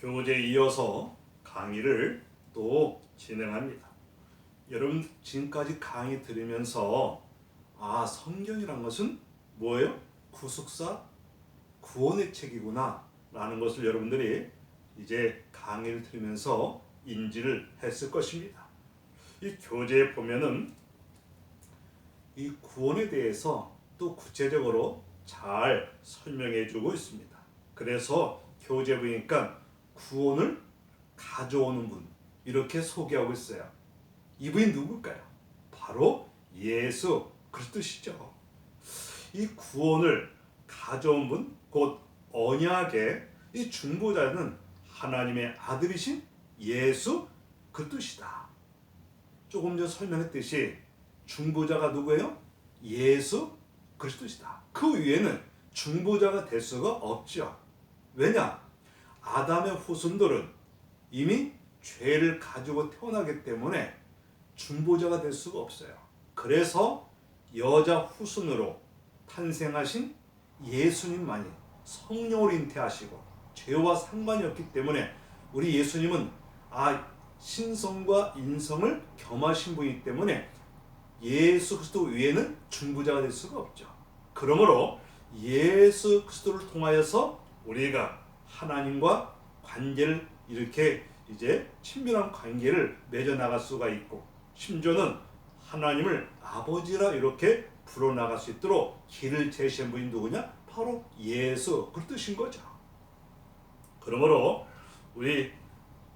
교재에 이어서 강의를 또 진행합니다. 여러분 지금까지 강의 들으면서 성경이란 것은 뭐예요? 구속사 구원의 책이구나 라는 것을 여러분들이 이제 강의를 들으면서 인지를 했을 것입니다. 이 교재에 보면은 이 구원에 대해서 또 구체적으로 잘 설명해 주고 있습니다. 그래서 교재 보니까 구원을 가져오는 분 이렇게 소개하고 있어요. 이분이 누굴까요? 바로 예수 그리스도시죠. 이 구원을 가져온 분, 곧 언약의 이 중보자는 하나님의 아들이신 예수 그리스도시다. 조금 전 설명했듯이 중보자가 누구예요? 예수 그리스도시다. 그 위에는 중보자가 될 수가 없죠. 왜냐? 아담의 후손들은 이미 죄를 가지고 태어나기 때문에 중보자가 될 수가 없어요. 그래서 여자 후손으로 탄생하신 예수님만이 성령을 잉태하시고 죄와 상관이 없기 때문에 우리 예수님은 신성과 인성을 겸하신 분이기 때문에 예수 그리스도 외에는 중보자가 될 수가 없죠. 그러므로 예수 그리스도를 통하여서 우리가 하나님과 관계를 이렇게 이제 친밀한 관계를 맺어 나갈 수가 있고, 심지어는 하나님을 아버지라 이렇게 불러 나갈 수 있도록 길을 제시한 분이 누구냐? 바로 예수 그리스도신 거죠. 그러므로 우리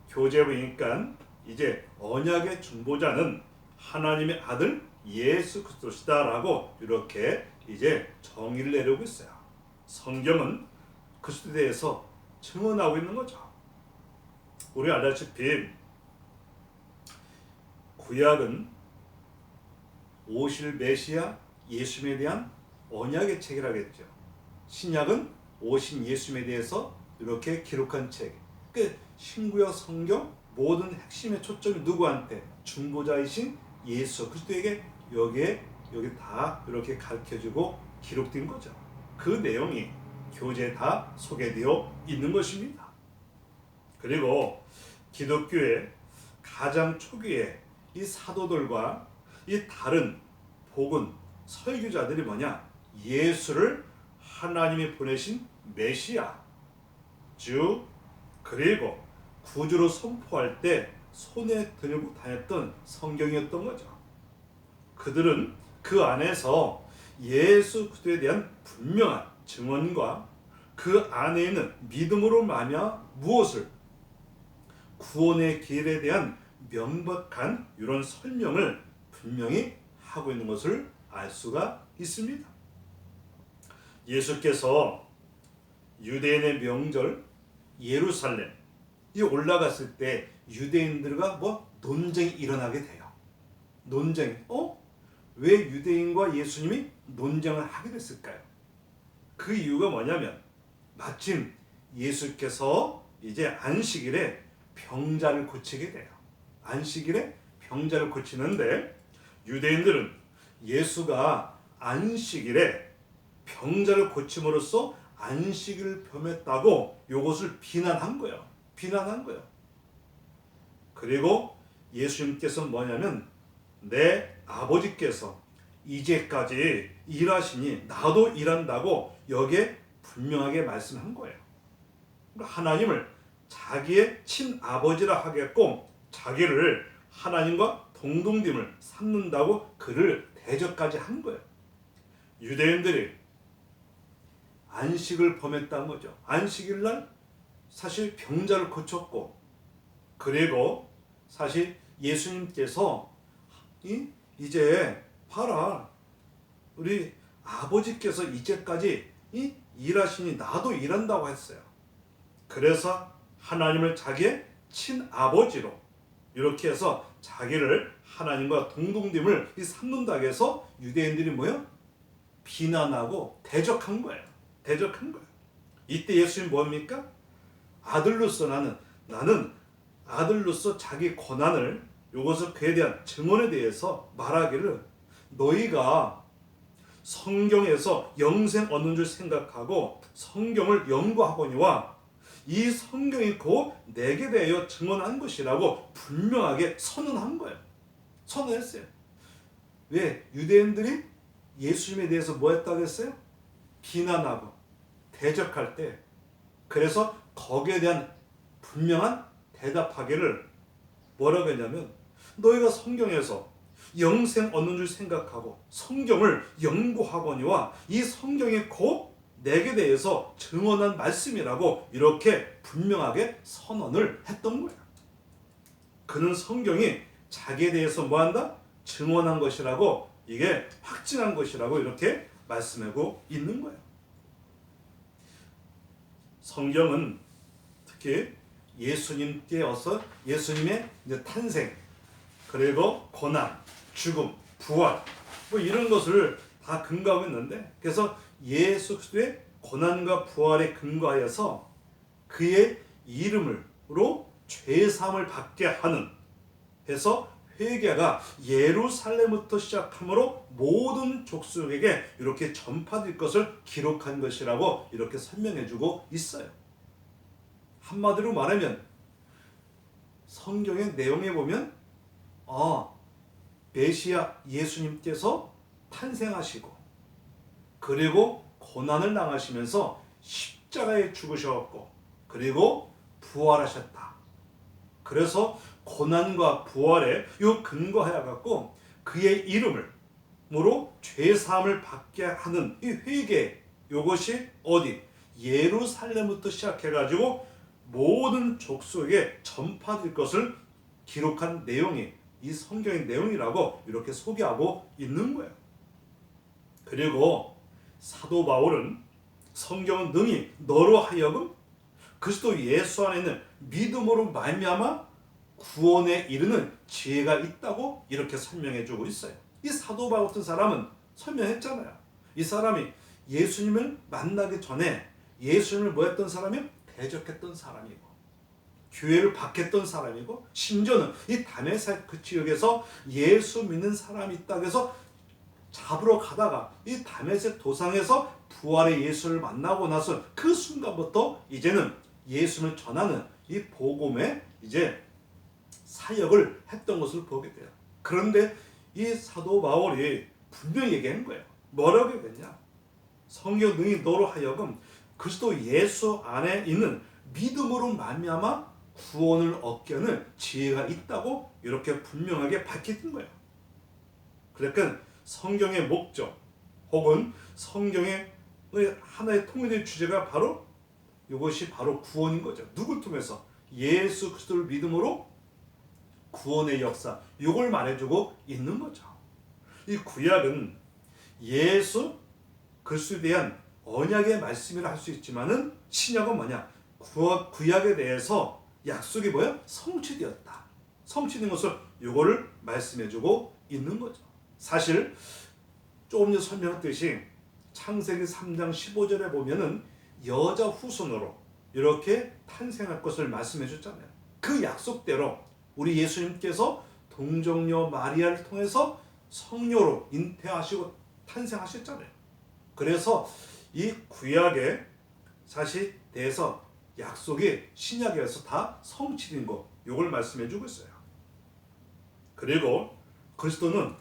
교재 보니까 이제 언약의 중보자는 하나님의 아들 예수 그리스도시다라고 이렇게 이제 정의를 내리고 있어요. 성경은 그리스도에 대해서 증언하고 있는 거죠. 우리 알다시피 구약은 오실 메시아 예수님에 대한 언약의 책이라고 했죠. 신약은 오신 예수님에 대해서 이렇게 기록한 책. 신구약 성경 모든 핵심의 초점이 누구한테? 중보자이신 예수 그리스도에게 여기 다 이렇게 가르쳐주고 기록된 거죠. 그 내용이 교재에 다 소개되어 있는 것입니다. 그리고 기독교의 가장 초기에 이 사도들과 이 다른 복음 설교자들이 뭐냐? 예수를 하나님이 보내신 메시아, 주 그리고 구주로 선포할 때 손에 들고 다녔던 성경이었던 거죠. 그들은 그 안에서 예수 그리스도에 대한 분명한 증언과 그 안에 있는 믿음으로 말미암아 무엇을? 구원의 길에 대한 명백한 이런 설명을 분명히 하고 있는 것을 알 수가 있습니다. 예수께서 유대인의 명절 예루살렘 이 올라갔을 때 유대인들과 논쟁이 일어나게 돼요. 논쟁. 왜 유대인과 예수님이 논쟁을 하게 됐을까요? 그 이유가 뭐냐면 마침 예수께서 이제 안식일에 병자를 고치게 돼요. 안식일에 병자를 고치는데 유대인들은 예수가 안식일에 병자를 고침으로써 안식일을 범했다고 이것을 비난한 거예요. 그리고 예수님께서 뭐냐면 내 아버지께서 이제까지 일하시니 나도 일한다고 여기에 분명하게 말씀한 거예요. 하나님을 자기의 친아버지라 하겠고 자기를 하나님과 동등됨을 삼는다고 그를 대적까지 한 거예요. 유대인들이 안식을 범했다는 거죠. 안식일날 사실 병자를 고쳤고 그리고 사실 예수님께서 이제 봐라 우리 아버지께서 이제까지 일하시니 나도 일한다고 했어요. 그래서 하나님을 자기의 친아버지로 이렇게 해서 자기를 하나님과 동등됨을 삼는다고 해서 유대인들이 비난하고 대적한 거예요. 이때 예수님 뭡니까? 아들로서 나는 아들로서 자기 고난을 이것을 그에 대한 증언에 대해서 말하기를 너희가 성경에서 영생 얻는 줄 생각하고 성경을 연구하거니와 이 성경이 곧 내게 대하여 증언한 것이라고 분명하게 선언한 거예요. 선언했어요. 왜? 유대인들이 예수님에 대해서 뭐 했다고 했어요? 비난하고 대적할 때, 그래서 거기에 대한 분명한 대답하기를 뭐라고 했냐면, 너희가 성경에서 영생 얻는 줄 생각하고 성경을 연구하거니와 이 성경이 곧 내게 대해서 증언한 말씀이라고 이렇게 분명하게 선언을 했던 거예요. 그는 성경이 자기에 대해서 뭐한다? 증언한 것이라고, 이게 확증한 것이라고 이렇게 말씀하고 있는 거예요. 성경은 특히 예수님께 어서 예수님의 이제 탄생, 그리고 고난, 죽음, 부활, 뭐 이런 것을 다 근거하고 있는데, 그래서 예수 그리스도의 고난과 부활에 근거하여서 그의 이름으로 죄 사함을 받게 하는, 해서 회개가 예루살렘부터 시작하므로 모든 족속에게 이렇게 전파될 것을 기록한 것이라고 이렇게 설명해주고 있어요. 한마디로 말하면 성경의 내용에 보면 메시아 예수님께서 탄생하시고 그리고 고난을 당하시면서 십자가에 죽으셨고 그리고 부활하셨다. 그래서 고난과 부활에 요 근거하여 갖고 그의 이름으로 죄 사함을 받게 하는 이 회개, 요것이 어디? 예루살렘부터 시작해 가지고 모든 족속에 전파될 것을 기록한 내용이 이 성경의 내용이라고 이렇게 소개하고 있는 거예요. 그리고 사도 바울은 성경은 능히 너로 하여금 그리스도 예수 안에 있는 믿음으로 말미암아 구원에 이르는 지혜가 있다고 이렇게 설명해 주고 있어요. 이 사도 바울 같은 사람은 설명했잖아요. 이 사람이 예수님을 만나기 전에 예수님을 뭐 했던 사람이요? 대적했던 사람이고 교회를 박했던 사람이고, 심지어는 이 다메섹 그 지역에서 예수 믿는 사람이 있다고 해서 잡으러 가다가 이 다메섹 도상에서 부활의 예수를 만나고 나서 그 순간부터 이제는 예수를 전하는 이 복음의 이제 사역을 했던 것을 보게 돼요. 그런데 이 사도 바울이 분명히 얘기한 거예요. 뭐라고 얘기했냐? 성경 능히 너로 하여금 그리스도 예수 안에 있는 믿음으로 말미암아 구원을 얻게 하는 지혜가 있다고 이렇게 분명하게 밝힌 거예요. 그러니까 성경의 목적 혹은 성경의 하나의 통일된 주제가 바로 이것이 바로 구원인 거죠. 누굴 통해서? 예수 그리스도를 믿음으로 구원의 역사, 이걸 말해주고 있는 거죠. 이 구약은 예수 그리스도에 대한 언약의 말씀이라 할 수 있지만은 신약은 뭐냐? 구약에 대해서 약속이 뭐야? 성취되었다. 성취된 것을 이거를 말씀해주고 있는 거죠. 사실 조금 전에 설명했듯이 창세기 3장 15절에 보면은 여자 후손으로 이렇게 탄생할 것을 말씀해 줬잖아요. 그 약속대로 우리 예수님께서 동정녀 마리아를 통해서 성녀로 잉태하시고 탄생하셨잖아요. 그래서 이 구약의 사실 대해서 약속이 신약에서 다 성취된 것, 이걸 말씀해 주고 있어요. 그리고 그리스도는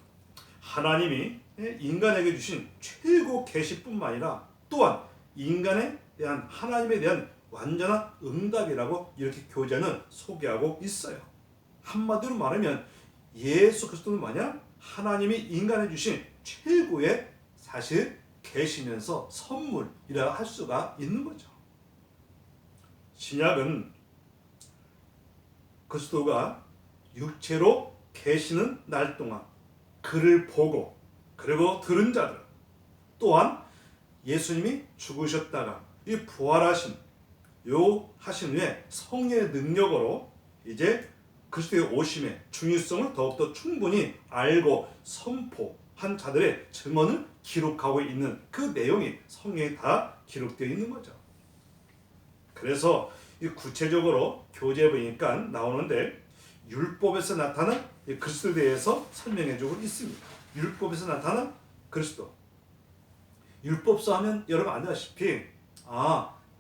하나님이 인간에게 주신 최고 계시뿐만 아니라 또한 인간에 대한 하나님에 대한 완전한 응답이라고 이렇게 교재는 소개하고 있어요. 한마디로 말하면 예수 그리스도는 뭐냐? 하나님이 인간에 주신 최고의 사실 계시면서 선물이라 할 수가 있는 거죠. 신약은 그리스도가 육체로 계시는 날 동안 그를 보고 그리고 들은 자들, 또한 예수님이 죽으셨다가 이 부활하신 요 하신 후에 성령의 능력으로 이제 그리스도의 오심의 중요성을 더욱더 충분히 알고 선포한 자들의 증언을 기록하고 있는 그 내용이 성경에 다 기록되어 있는 거죠. 그래서 이 구체적으로 교재에 보니까 나오는데 율법에서 나타난 그리스도에 대해서 설명해주고 있습니다. 율법에서 나타난 그리스도. 율법서 하면 여러분 아시다시피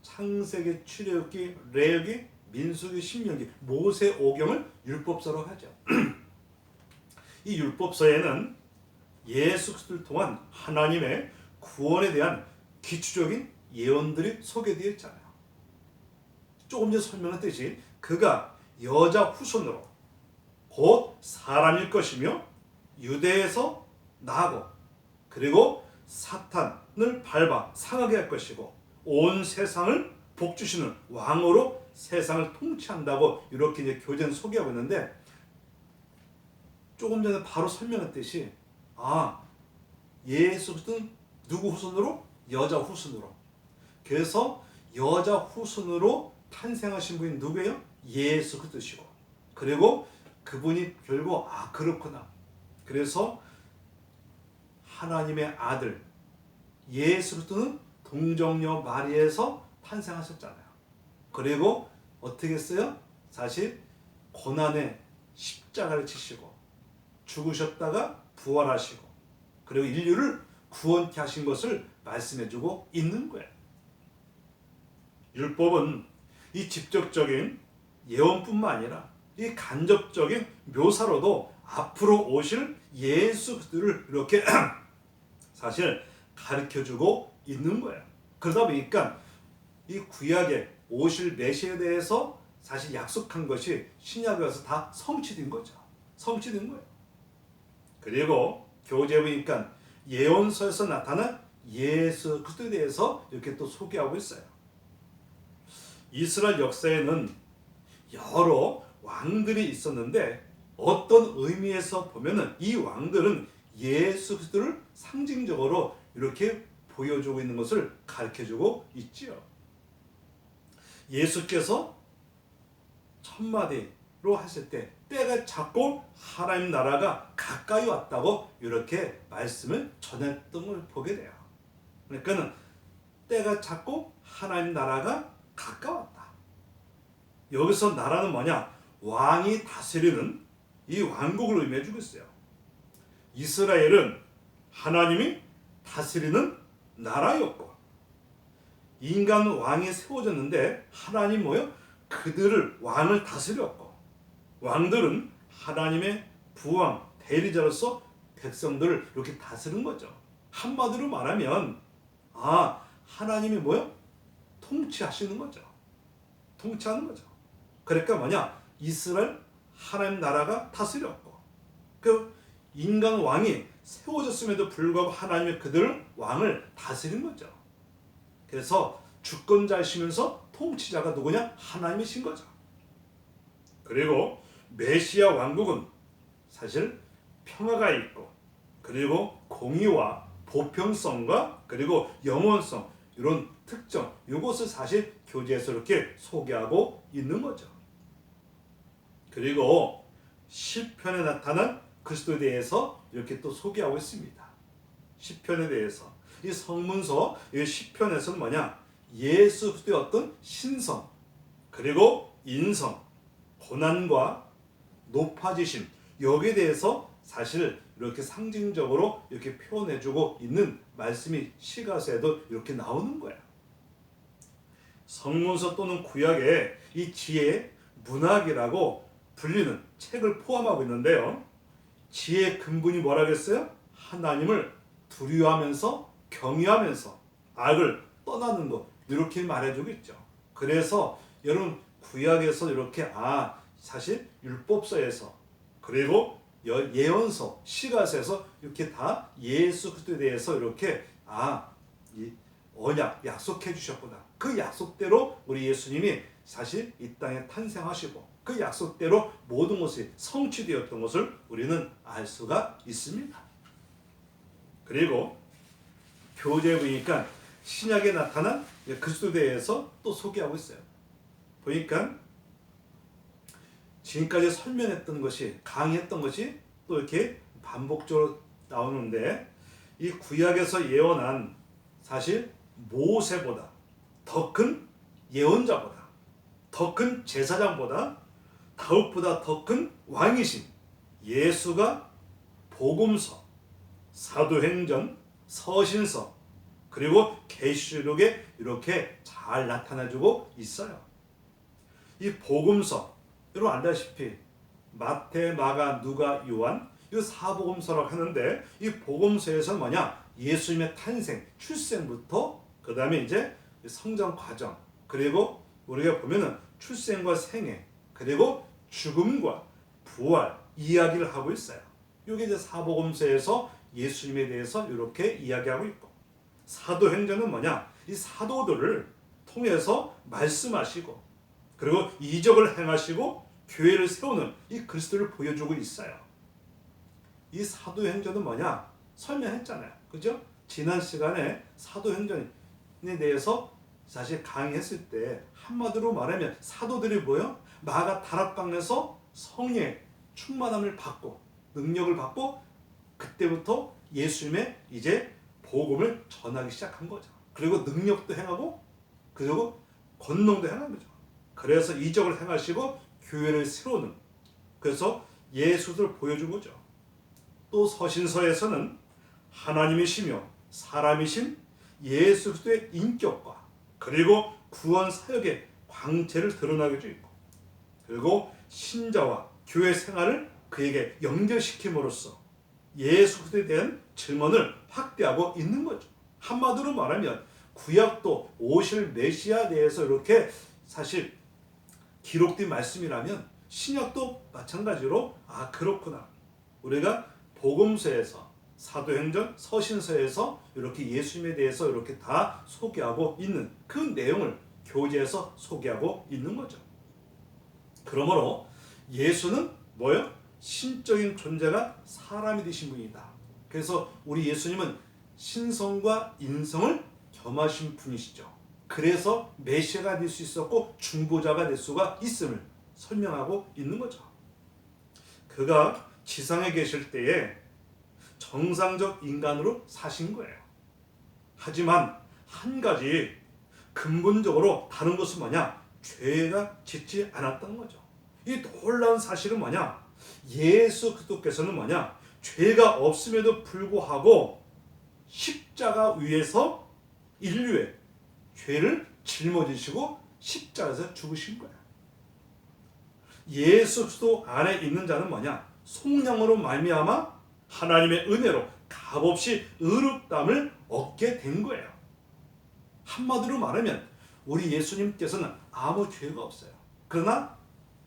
창세기, 출애굽기, 레위기, 민수기, 신명기, 모세 오경을 율법서라고 하죠. 이 율법서에는 예수 그리스도를 통한 하나님의 구원에 대한 기초적인 예언들이 소개되어 있잖아요. 조금 전에 설명했듯이 그가 여자 후손으로 곧 사람일 것이며 유대에서 나고 그리고 사탄을 밟아 상하게 할 것이고 온 세상을 복주시는 왕으로 세상을 통치한다고 이렇게 이제 교재는 소개하고 있는데, 조금 전에 바로 설명했듯이 예수 그리스도는 누구 후손으로? 여자 후손으로. 그래서 여자 후손으로 탄생하신 분이 누구예요? 예수 그리스도시고, 그리고 그분이 결국 그렇구나. 그래서 하나님의 아들 예수 그리스도는 동정녀 마리에서 탄생하셨잖아요. 그리고 어떻게 했어요? 사실 고난의 십자가를 지시고 죽으셨다가 부활하시고 그리고 인류를 구원케 하신 것을 말씀해주고 있는 거예요. 율법은 이 직접적인 예언뿐만 아니라 이 간접적인 묘사로도 앞으로 오실 예수 그리스도를 이렇게 사실 가르쳐주고 있는 거예요. 그러다 보니까 이 구약에 오실 메시아에 대해서 사실 약속한 것이 신약에 와서 다 성취된 거죠. 성취된 거예요. 그리고 교재에 보니까 예언서에서 나타난 예수 그리스도에 대해서 이렇게 또 소개하고 있어요. 이스라엘 역사에는 여러 왕들이 있었는데 어떤 의미에서 보면은 이 왕들은 예수 그리스도를 상징적으로 이렇게 보여주고 있는 것을 가르쳐주고 있지요. 예수께서 천마디로 하실 때 때가 찼고 하나님 나라가 가까이 왔다고 이렇게 말씀을 전했던 걸 보게 돼요. 그러니까 때가 찼고 하나님 나라가 가까웠다. 여기서 나라는 뭐냐? 왕이 다스리는 이 왕국을 의미해주고 있어요. 이스라엘은 하나님이 다스리는 나라였고 인간 왕이 세워졌는데 하나님 그들을 왕을 다스렸고 왕들은 하나님의 부왕 대리자로서 백성들을 이렇게 다스린 거죠. 한마디로 말하면 하나님이 통치하시는 거죠. 통치하는 거죠. 그러니까 이스라엘 하나님 나라가 다스렸고 그 인간 왕이 세워졌음에도 불구하고 하나님의 그들을 왕을 다스린 거죠. 그래서 주권자이시면서 통치자가 누구냐? 하나님이신 거죠. 그리고 메시아 왕국은 사실 평화가 있고 그리고 공의와 보편성과 그리고 영원성 이런 특정 이것을 사실 교재에서 이렇게 소개하고 있는 거죠. 그리고 시편에 나타난 그리스도에 대해서 이렇게 또 소개하고 있습니다. 시편에 대해서 이 성문서 이 시편에서는 예수 그리스도의 어떤 신성 그리고 인성 고난과 높아지심 여기에 대해서 사실 이렇게 상징적으로 이렇게 표현해주고 있는 말씀이 시가서에도 이렇게 나오는 거예요. 성문서 또는 구약에 이 지혜 문학이라고 불리는 책을 포함하고 있는데요. 지혜의 근본이 뭐라겠어요? 하나님을 두려워하면서 경외하면서 악을 떠나는 것 이렇게 말해주고 있죠. 그래서 여러분 구약에서 이렇게 사실 율법서에서 그리고 예언서 시가서에서 이렇게 다 예수 그리스도에 대해서 이렇게 이 언약 약속해 주셨구나. 그 약속대로 우리 예수님이 사실 이 땅에 탄생하시고 그 약속대로 모든 것이 성취되었던 것을 우리는 알 수가 있습니다. 그리고 교재에 보니까 신약에 나타난 그리스도에 대해서 또 소개하고 있어요. 보니까 지금까지 설명했던 것이 강의했던 것이 또 이렇게 반복적으로 나오는데 이 구약에서 예언한 사실 모세보다 더 큰 예언자보다 더 큰 제사장보다 다윗보다 더 큰 왕이신 예수가 복음서, 사도행전, 서신서 그리고 계시록에 이렇게 잘 나타나주고 있어요. 이 복음서, 여러분 알다시피 마태, 마가, 누가, 요한 이 사복음서라고 하는데 이 복음서에서 뭐냐? 예수님의 탄생, 출생부터 그 다음에 이제 성장 과정, 그리고 우리가 보면은 출생과 생애, 그리고 죽음과 부활 이야기를 하고 있어요. 이게 이제 사복음서에서 예수님에 대해서 이렇게 이야기하고 있고, 사도행전은 뭐냐? 이 사도들을 통해서 말씀하시고, 그리고 이적을 행하시고 교회를 세우는 이 그리스도를 보여주고 있어요. 이 사도행전은 뭐냐? 설명했잖아요. 그죠? 지난 시간에 사도행전에 대해서 사실 강의했을 때 한마디로 말하면 사도들이 뭐요? 마가 다락방에서 성령의 충만함을 받고 능력을 받고 그때부터 예수님의 이제 복음을 전하기 시작한 거죠. 그리고 능력도 행하고 그리고 권능도 행한 거죠. 그래서 이적을 행하시고 교회를 세우는, 그래서 예수를 보여준 거죠. 또 서신서에서는 하나님이시며 사람이신 예수 그리스도의 인격과 그리고 구원 사역의 광채를 드러나게 해 있고, 그리고 신자와 교회 생활을 그에게 연결시킴으로써 예수 그리스도에 대한 증언을 확대하고 있는 거죠. 한마디로 말하면 구약도 오실 메시아에 대해서 이렇게 사실 기록된 말씀이라면 신약도 마찬가지로 그렇구나. 우리가 복음서에서 사도행전, 서신서에서 이렇게 예수님에 대해서 이렇게 다 소개하고 있는 그 내용을 교재에서 소개하고 있는 거죠. 그러므로 예수는 뭐예요? 신적인 존재가 사람이 되신 분이다. 그래서 우리 예수님은 신성과 인성을 겸하신 분이시죠. 그래서 메시아가 될 수 있었고 중보자가 될 수가 있음을 설명하고 있는 거죠. 그가 지상에 계실 때에 정상적 인간으로 사신 거예요. 하지만 한 가지 근본적으로 다른 것은 뭐냐? 죄가 짓지 않았다는 거죠. 이 놀라운 사실은 뭐냐? 예수 그리스도께서는 뭐냐? 죄가 없음에도 불구하고 십자가 위에서 인류의 죄를 짊어지시고 십자가에서 죽으신 거야. 예수 그리스도 안에 있는 자는 뭐냐? 성령으로 말미암아 하나님의 은혜로 값없이 의롭다함을 얻게 된 거예요. 한마디로 말하면 우리 예수님께서는 아무 죄가 없어요. 그러나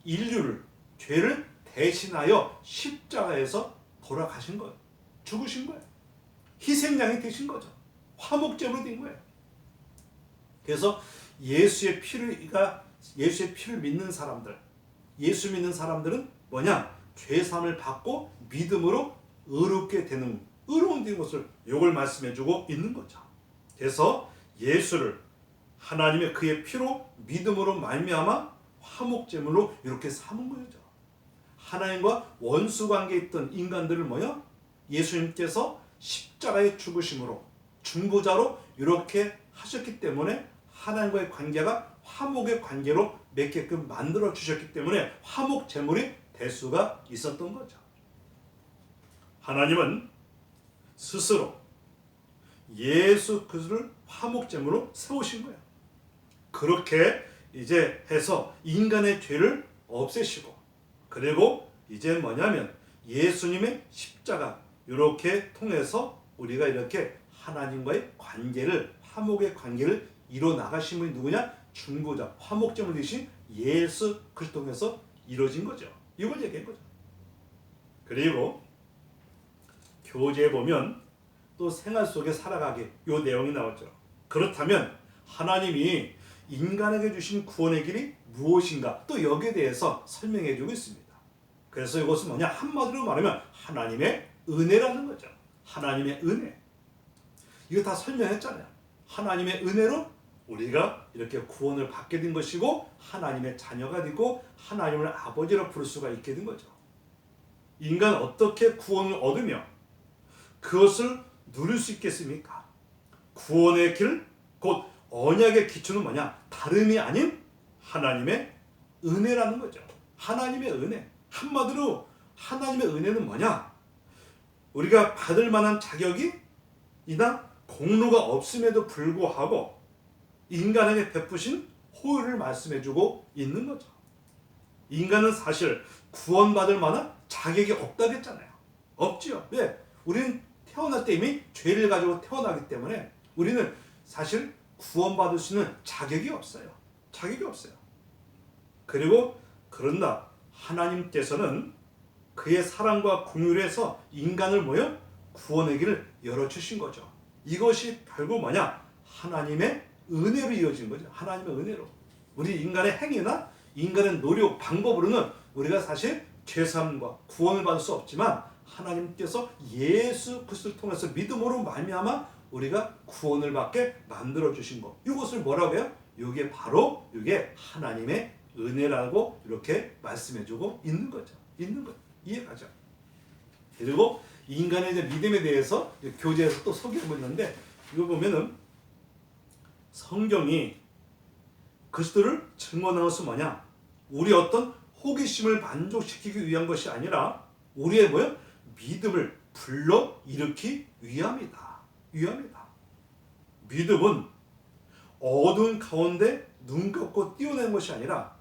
인류를, 죄를 대신하여 십자가에서 돌아가신 거예요. 죽으신 거예요. 희생양이 되신 거죠. 화목제물이 된 거예요. 그래서 예수의 피를 믿는 사람들, 예수 믿는 사람들은 뭐냐? 죄사함을 받고 믿음으로 의롭게 되는, 의로운 된 것을 이걸 말씀해주고 있는 거죠. 그래서 예수를 하나님의 그의 피로 믿음으로 말미암아 화목제물로 이렇게 삼은 거죠. 하나님과 원수관계에 있던 인간들을 뭐야? 예수님께서 십자가의 죽으심으로 중보자로 이렇게 하셨기 때문에 하나님과의 관계가 화목의 관계로 맺게끔 만들어 주셨기 때문에 화목제물이 될 수가 있었던 거죠. 하나님은 스스로 예수 그리스도를 화목제물로 세우신 거예요. 그렇게 이제 해서 인간의 죄를 없애시고, 그리고 이제 뭐냐면 예수님의 십자가 이렇게 통해서 우리가 이렇게 하나님과의 관계를, 화목의 관계를 이뤄 나가신 분이 누구냐? 중보자, 화목제물 되신 예수 그리스도 통해서 이루어진 거죠. 이걸 얘기한 거죠. 그리고 교재에 보면 또 생활 속에 살아가게 이 내용이 나왔죠. 그렇다면 하나님이 인간에게 주신 구원의 길이 무엇인가? 또 여기에 대해서 설명해 주고 있습니다. 그래서 이것은 뭐냐? 한마디로 말하면 하나님의 은혜라는 거죠. 하나님의 은혜. 이거 다 설명했잖아요. 하나님의 은혜로 우리가 이렇게 구원을 받게 된 것이고 하나님의 자녀가 되고 하나님을 아버지로 부를 수가 있게 된 거죠. 인간 어떻게 구원을 얻으며 그것을 누릴 수 있겠습니까? 구원의 길, 곧 언약의 기초는 뭐냐? 다름이 아닌 하나님의 은혜라는 거죠. 하나님의 은혜. 한마디로 하나님의 은혜는 뭐냐? 우리가 받을 만한 자격이 이나 공로가 없음에도 불구하고 인간에게 베푸신 호의를 말씀해주고 있는 거죠. 인간은 사실 구원받을 만한 자격이 없다고 했잖아요. 없지요. 왜? 우리는 태어날 때 이미 죄를 가지고 태어나기 때문에 우리는 사실 구원받을 수 있는 자격이 없어요. 자격이 없어요. 그리고 그런다. 하나님께서는 그의 사랑과 긍휼에서 인간을 모여 구원의 길을 열어주신 거죠. 이것이 결국 뭐냐? 하나님의 은혜로 이어진 거죠. 하나님의 은혜로. 우리 인간의 행위나 인간의 노력, 방법으로는 우리가 사실 죄사함과 구원을 받을 수 없지만 하나님께서 예수 그리스도를 통해서 믿음으로 말미암아 우리가 구원을 받게 만들어 주신 것. 이것을 뭐라고 해요? 이게 바로 이게 하나님의 은혜라고 이렇게 말씀해 주고 있는 거죠. 있는 거. 이해가죠? 그리고 인간의 이제 믿음에 대해서 교재에서 또 소개하고 있는데 이거 보면은 성경이 그리스도를 증언하는 것은 뭐냐? 우리 어떤 호기심을 만족시키기 위한 것이 아니라 우리의 뭐요? 믿음을 불러 일으키기 위함이다. 위함이다. 믿음은 어두운 가운데 눈 감고 띄어내는 것이 아니라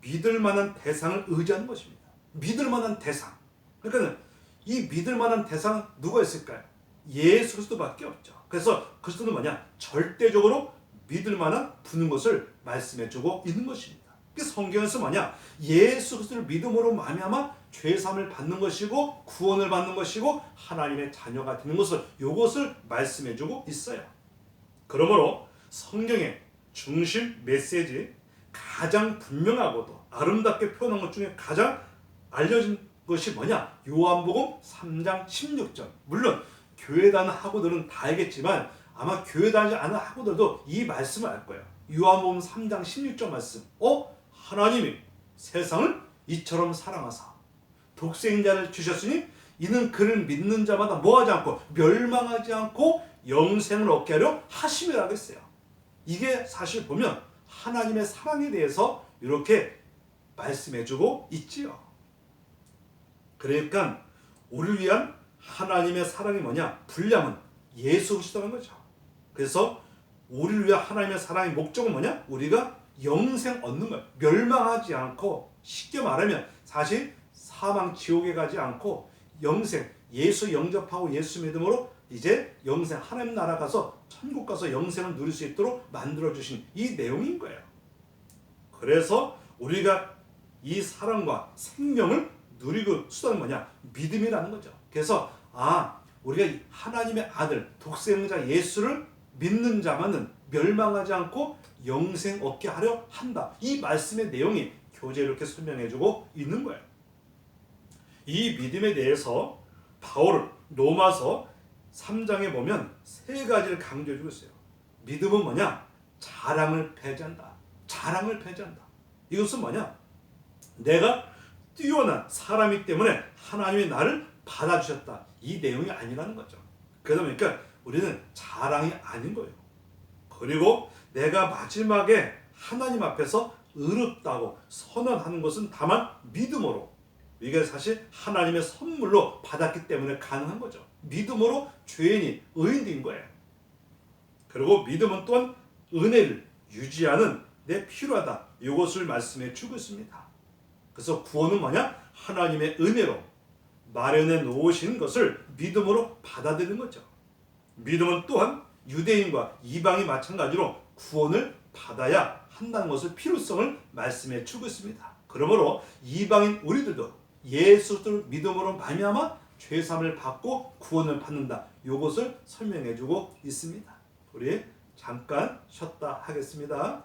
믿을 만한 대상을 의지하는 것입니다. 믿을 만한 대상. 그러니까 이 믿을 만한 대상은 누가 있을까요? 예수 그리스도밖에 없죠. 그래서 그리스도는 뭐냐? 절대적으로 믿을 만한 분인 것을 말씀해주고 있는 것입니다. 성경에서 뭐냐? 예수 그리스도를 믿음으로 말미암아 죄 사함을 받는 것이고 구원을 받는 것이고 하나님의 자녀가 되는 것을 이것을 말씀해주고 있어요. 그러므로 성경의 중심 메시지 가장 분명하고도 아름답게 표현한 것 중에 가장 알려진 것이 뭐냐? 요한복음 3장 16절. 물론 교회 다니는 학우들은 다 알겠지만 아마 교회 다니지 않은 학우들도 이 말씀을 알 거예요. 요한복음 3장 16절 말씀. 하나님이 세상을 이처럼 사랑하사 독생자를 주셨으니 이는 그를 믿는 자마다 뭐하지 않고 멸망하지 않고 영생을 얻게 하려 하심이라고 했어요. 이게 사실 보면 하나님의 사랑에 대해서 이렇게 말씀해주고 있지요. 그러니까 우리를 위한 하나님의 사랑이 뭐냐? 분량은 예수 그리스도라는 거죠. 그래서 우리를 위한 하나님의 사랑의 목적은 뭐냐? 우리가 영생 얻는 거예요. 멸망하지 않고 쉽게 말하면 사실 사망 지옥에 가지 않고 영생, 예수 영접하고 예수 믿음으로 이제 영생 하나님 나라 가서 천국 가서 영생을 누릴 수 있도록 만들어주신 이 내용인 거예요. 그래서 우리가 이 사랑과 생명을 누리고 수단은 뭐냐? 믿음이라는 거죠. 그래서 우리가 하나님의 아들 독생자 예수를 믿는 자만은 멸망하지 않고 영생 얻게 하려 한다. 이 말씀의 내용이 교재에 이렇게 설명해주고 있는 거예요. 이 믿음에 대해서 바울은 로마서 3장에 보면 세 가지를 강조해주고 있어요. 믿음은 뭐냐? 자랑을 배제한다. 자랑을 배제한다. 이것은 뭐냐? 내가 뛰어난 사람이기 때문에 하나님이 나를 받아주셨다. 이 내용이 아니라는 거죠. 그러다 보니까 우리는 자랑이 아닌 거예요. 그리고 내가 마지막에 하나님 앞에서 의롭다고 선언하는 것은 다만 믿음으로, 이게 사실 하나님의 선물로 받았기 때문에 가능한 거죠. 믿음으로 죄인이 의인된 거예요. 그리고 믿음은 또한 은혜를 유지하는 데 필요하다. 이것을 말씀해 주고 있습니다. 그래서 구원은 뭐냐? 하나님의 은혜로 마련해 놓으신 것을 믿음으로 받아들이는 거죠. 믿음은 또한 유대인과 이방이 마찬가지로 구원을 받아야 한다는 것을 필요성을 말씀해 주고 있습니다. 그러므로 이방인 우리들도 예수를 믿음으로 말미암아 죄사함을 받고 구원을 받는다. 이것을 설명해 주고 있습니다. 우리 잠깐 쉬었다 하겠습니다.